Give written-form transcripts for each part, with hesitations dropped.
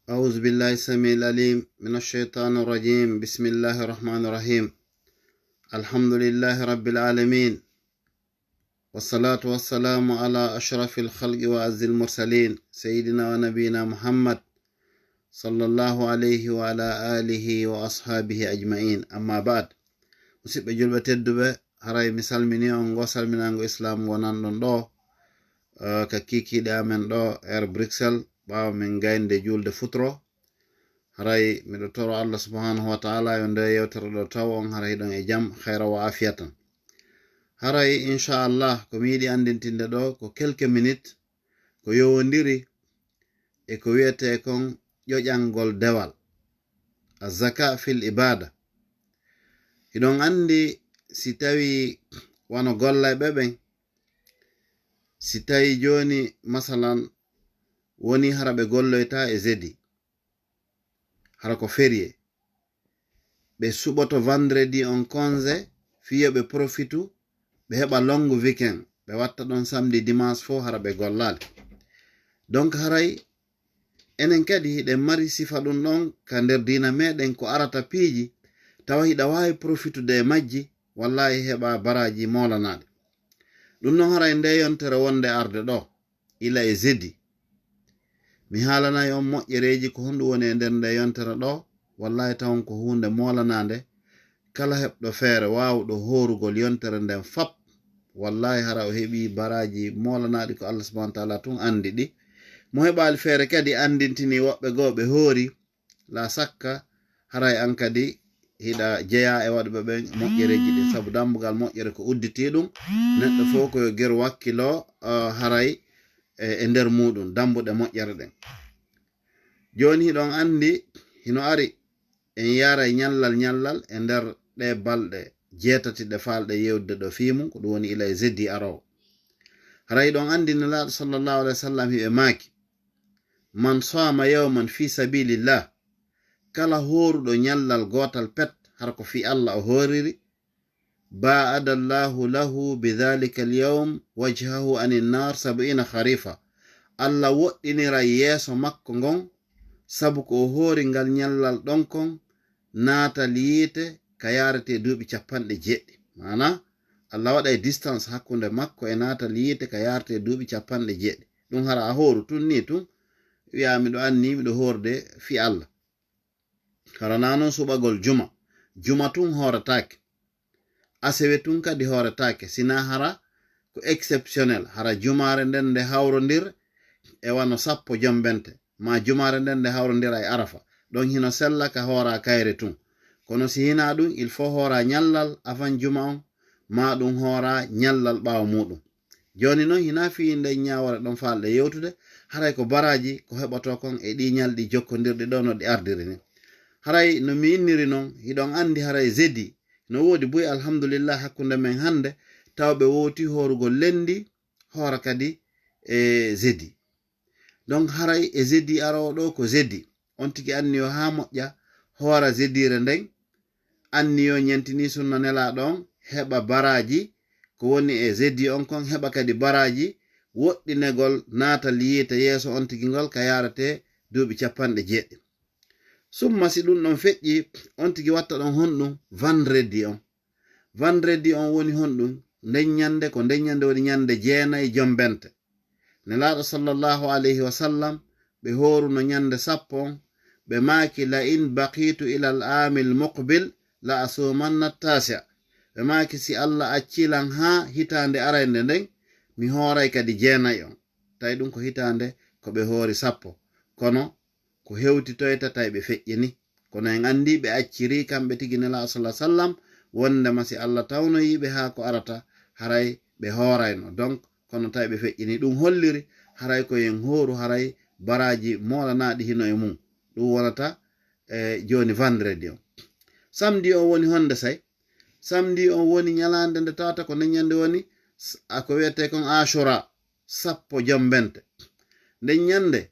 أعوذ بالله السميع العليم من الشيطان الرجيم. بسم الله الرحمن الرحيم. الحمد لله رب العالمين، والصلاة والسلام على أشرف الخلق وأعز المرسلين سيدنا ونبينا محمد صلى الله عليه وعلى آله وأصحابه أجمعين. أما بعد، musidɓe julɓe tedduɓe, haray mi salmini on go salminango islam wonanɗon ɗo ka kikiɗe amen ɗo Bruxelles ɓawo min gaynde julde futuro. haray miɗo toro Allah subhanahu wa ta'ala yo nde yewtere ɗo taw on haray ɗon e jam, khayra wa afiyatan. haray inchallah ko mi yiɗi andintinde ɗo ko quelques minutes ko yowondiri e ko wiyete kon ƴoƴangol dewal, azaka fil ibada. hiɗon andi si tawi wano gollayɓe ɓen, si tawi joni masalan woni hara ɓe golloyta e zedi, hara ko ferie, ɓe suɓoto vendredi on congé fiyo ɓe profitu ɓe heɓa long weekend, ɓe watta ɗon samedi dimanche fo hara ɓe gollali. donc haray enen kadi hiɗen mari sifa ɗum ɗon ka nder dina meɗen ko arata piiji tawa hiɗa wawi profitude e majji, wallahi heɓa baraji molanaɗe. ɗum non haray nde yontere wonde arde ɗo ila e zedi, mi haalanayi on moƴƴereji ko honɗum woni e nder nde yontere ɗo. wallahi tawon ko hunde molanade. kala heɓɗo feere wawɗo horugol yontere nden fap, wallahi hara o heɓi baraji molanaɗi ko Allah subhanahu wa ta'ala tun andi ɗi. mo heɓali feere kadi andintini woɓɓe goo ɓe hoori, la sakka haray an kadi hiɗa jeeya e waɗuɓe ɓen moƴƴereji ɗin, saabu dambugal moƴƴere ko udditi ɗum. neɗɗo fof koyo ger wakkilo haray e nder muɗum dambuɗe moƴƴere ɗen. joni hiɗon andi hino ari en yaray nyallal e nder ɗe balɗe 7 ɗe falɗe yewde ɗo fimu, ko ɗum woni ila e zeddi arowo. haray hiɗon andi nelaɗo sallallahu alaihi wasallam hiɓe maaki, man sama yawman fi sabilillah, kala horuɗo nyallal gotal pet har ko fi Allah o horiri, ba'adallahu lahu bidhalika alyawm wajhahu anin nar 70 kharifa. Allah woɗɗinira yeeso makko ngon sabu ko o hori ngal nyallal ɗon kon natal yiite ka yarete duuɓi 90. mana Allah waɗa e distance hakkunde makko e natal yiite ka yarete duuɓi 90. ɗum hara a horu tun ni tun wi'a miɗo anni miɗo horde fi Allah. hara nanon suɓagol juma tun horetake, asewe tun kadi horetake, sina hara ko exceptionnel. hara jumare nden nde hawrodir e wano 10 jombente, ma jumare nden nde hawrodira e arafa, ɗon hino sella ka hora kayre tun. kono si hina ɗum il faut hora nyallal afan juma on, ma ɗum hora nyallal ɓawo muɗum. joni noon hina fi nde nyawore ɗon falɗe yewtude, haray ko baraji ko heɓato kon e ɗi nyalɗi jokkodirɗi ɗo no ɗi ardiri ni. haray no mi inniri noon hiɗon andi haray zedi no wodi buy alhamdulillah hakkunde men hande, tawɓe woti horugol lendi hora kadi e zedi. donc haray e zedi arowo ɗo ko zedi on tigi anniyo ha moƴƴa hora zedire nden, anniyo nyentini sunna nelaɗo on, heɓa baraji ko woni e zedi on kon, heɓa kadi baraji woɗɗinegol natal yiite yeeso on tigi ngol ka yarate duuɓi 90. summa si ɗum ɗon feƴƴi on tigi watta ɗon honɗum vendredi on woni honɗum nden nyande ko nden nyande woni nyande 9 jombente. nelaɗo sallallahu alayhi wa sallam ɓe horuno nyande 10 on, ɓe maaki la in baqitu ila al amil muqbil la asumanna tasi'a. ɓe maaki si Allah accilan ha hitande arande nden mi horay kadi 9 on. tawi ɗum ko hitande ko ɓe hoori 10, kono ko hewtitoyta tawi ɓe feƴƴini. kono en andi ɓe acciri kamɓe tigi nelaɗo sallallahu alaihi wasallam wondema si Allah tawnoyiɓe ha ko arata haray ɓe horayno. donc kono tawi ɓe feƴƴini, ɗum holliri haray ko yen horu haray baraji molanaɗi hino e mum. ɗum wonata joni vendredi on. samedi on woni honde say, samedi on woni nyalande nde tawata ko nden nyande woni ako wiyete kon ashura 10 jombente. nden nyande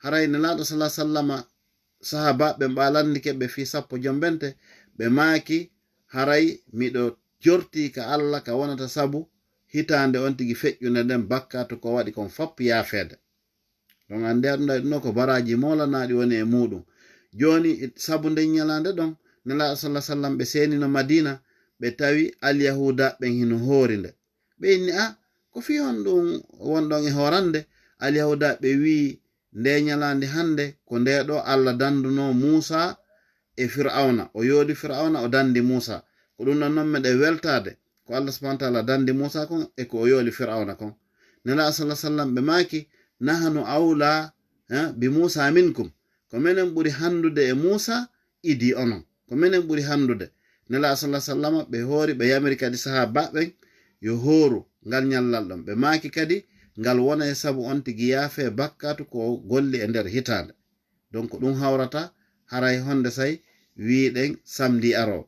haray nelaɗo sallallahu alaihi wasallam sahabaɓe mbalandi keɓe fi 10 jombente ɓe maaki haray miɗo jorti ka Allah ka wonata sabu hitande on tigi feƴƴunde nden bakkatu ko waɗi kon fop yaafede ɗon ande aɗa ɗuno ko baraji molanaɗi woni e muɗum joni sabu nden ñalande ɗon nela sallah sallam ɓe senino madina ɓe tawi alyahuda ɓen hino hoori nde ɓe inni ko fi on ɗum wonɗon e horande alyahuda ɓe wi nde ñalande hande ko nde ɗo Allah danduno Musa e Fir'auna o yoodi Fir'auna o dandi Musa ko ɗum non meɗe weltade ko Allah subhanahu wa ta'ala dandi Musa kon e ko o yooli Fir'auna kon nela sallah sallam ɓe maki nahanu awla bi Musa minkum ko menen ɓuri handude e Musa idi onon ko menen ɓuri handude nela sallah sallam ɓe hoori ɓe yamiri kadi sahaba ɓen yo hooru ngal ñallal ɗon ɓe maki kadi ngal wona e sabu on tigi yaafe bakkatu ko golli e nder hitande donc ɗum hawrata haray honde say wiiɗen samedi aro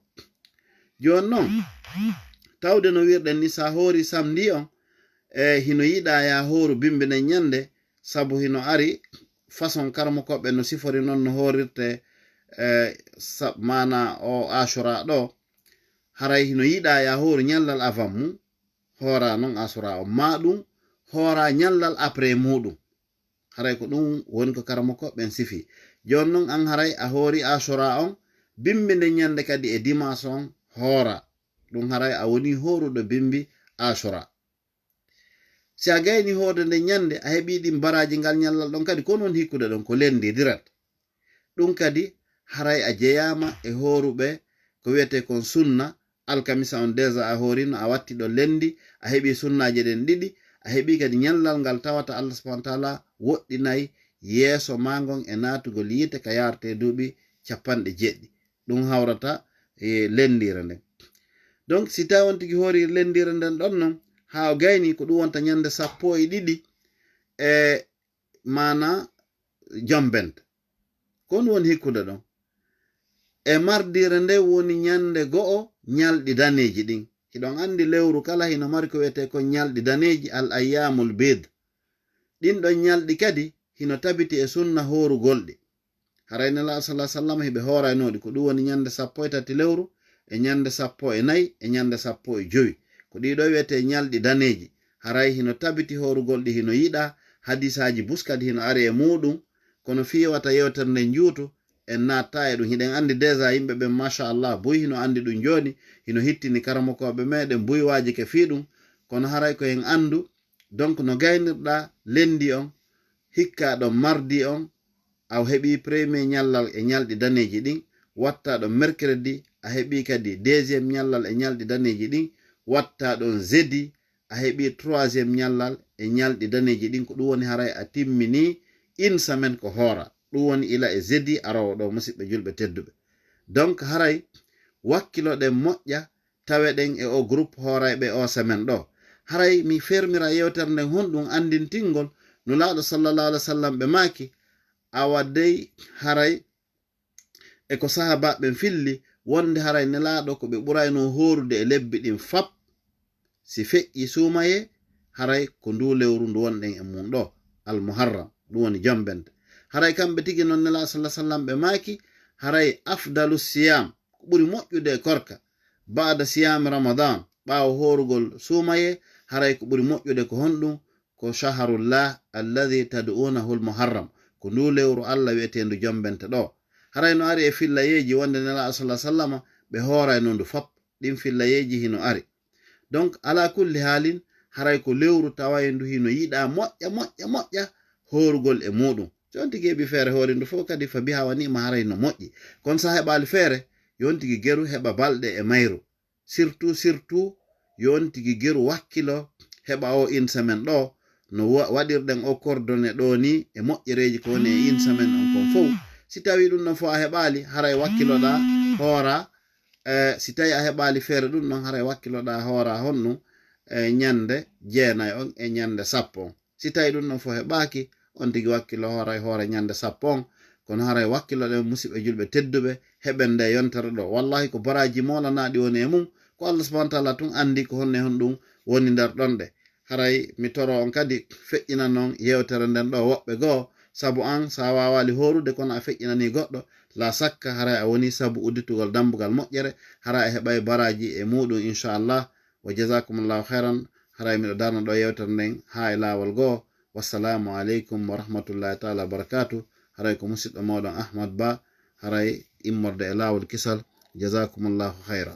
joni noon tawde no wirɗen ni sa hoori samedi on hino yiɗa ya hooru bimbinen ñande sabu hino ari façon karmokoɓe no sifori noon no hoorirte mana o asura ɗo haray hino yiɗa ya hooru ñallal avant mum hoora noon asura o ma ɗum hoora ñallal après muɗum haray ko ɗum woni ko karmokoɓen sifi joni noon an haray a hoori asura on bimbinde ñande kadi e dimanche on hoora ɗum haray a woni hooruɗo bimbi asura si a gayni hoorde nde ñande a heɓi ɗin baraji ngal ñallal ɗon kadi ko non hikkude ɗon ko lendi dirat ɗum kadi haray a jeyama e hooruɓe ko wiyete kon sunna alkamisa on déjà a hoorino a watti ɗo lendi a heɓi sunnaji ɗen ɗiɗi a heɓi kadi ñallal ngal tawata Allah subhanahu wa ta'ala woɗɗinayi yeeso magon e natugol yiite ka yarte duuɓi 90 ɗum hawrata e lendire nden donc si tawi on tigi hoori lendire nden ɗon non ha o gayni ko ɗum wonta ñande 12 e mana jombente kon woni hikkude ɗon e mardire nde woni ñande go'o ñalɗi daneji ɗin hiɗon andi lewru kala hino mari ko wiyete ko ñalɗi daneji al ayyamul bid ɗin ɗon ñalɗi kadi hino tabiti e sunna hoorugolɗi haray nela sallah sallam hiɓe hooraynoɗi ko ɗum woni ñande 13 lewru e ñande 14 e ñande 15 ko ɗiɗo wiyete ñalɗi daneji haray hino tabiti hoorugolɗi hino yiɗa hadisaji buskadi hino ari e muɗum kono fiwata yewtere nde juutu en natta e ɗum hiɗen andi déjà yimɓe ɓen machallah buy hino andi ɗum joni hino hittini karamokoɓe meɗen buywaji ke fi ɗum kono haray ko en andu donc no gaynirɗa lendi on hikka ɗon mardi on a heɓi premier ñallal e ñalɗi daneji ɗin watta ɗon mercredi a heɓi kadi deuxiéme ñallal e ñalɗi daneji ɗin watta ɗon jeudi a heɓi troisiéme ñallal e ñalɗi daneji ɗin ko ɗum woni haray a timmini une semaine ko hoora ɗum woni ila e jeudi arowo ɗo musidɓe julɓe tedduɓe donc haray wakkiloɗen moƴƴa taweɗen e o groupe hoorayɓe o semaine ɗo haray mi fermira yewtere nden honɗum andintingol no laaɗo sallallah alih w sallam ɓe maaki a waddey haray e ko sahabaɓen filli wonde haray nelaaɗo ko ɓe ɓurayno hoorude e lebbi ɗin fap si feƴƴi suumaye haray ko ndu lewru ndu wonɗen e mum ɗo almuharram ɗum woni jombente haray kamɓe tigi noon nela sallah sallam ɓe maaki haray afdalu siyam ko ɓuri moƴƴude e korka baada siyam ramadan ɓaawo hoorugol suumaye haray ko ɓuri moƴƴude ko honɗum ko shahrullah alladi tad'unahu almuharram ko ndu lewru Allah wi'etendu jombente ɗo haray no ari e fillayeji wonde nela sallah sallama ɓe hoorayno ndu fop ɗin fillayeji hino ari donc ala kulli haalin haray ko lewru tawaye ndu hino yiɗa moƴƴa hoorugol e muɗum jonti geɓi feere hoori ndu fof kadi fa biha wani ma haray no moƴƴi kono sa heɓali feere yontigi geru heɓa balɗe e mayru surtout yontigi geru wakkilo heɓa o une semaine ɗo no waɗirɗen o coordonné ɗo ni e moƴƴereji ko woni e une semaine on kon fof si tawi ɗum ɗon fof a heɓali haray wakkiloɗa hoora si tawi a heɓali feere ɗum ɗon haray wakkiloɗa hoora honɗum ñande 9 on e ñande 10 on si tawi ɗum ɗon fof heɓaki on tigi wakkilo horay hoore ñande 10 on kono haray wakkiloɗen musidɓe julɓe tedduɓe heɓen nde yontere ɗo wallahi ko baraji molanaɗi woni e mum ko Allah subhanahu wa ta'ala tun andi ko honne hon ɗum woni nder ɗonɗe haray mi toro on kadi feƴƴina noon yewtere nden ɗo woɓɓe goo sabu an sa wawali horude kono a feƴƴinani goɗɗo la sakka haray a woni sabu udditugol dambugal moƴƴere haray a heɓay baraji e muɗum inchallah wa jazakumullahu khairan haray miɗo darno ɗo yewtere nden ha e laawol goo. Wassalamu aleykum wa rahmatullahi taala wa barakatuh. haray ko musidɗo moɗon Ahmad Ba haray immorde e laawol kisal. Jazakumullahu khayra.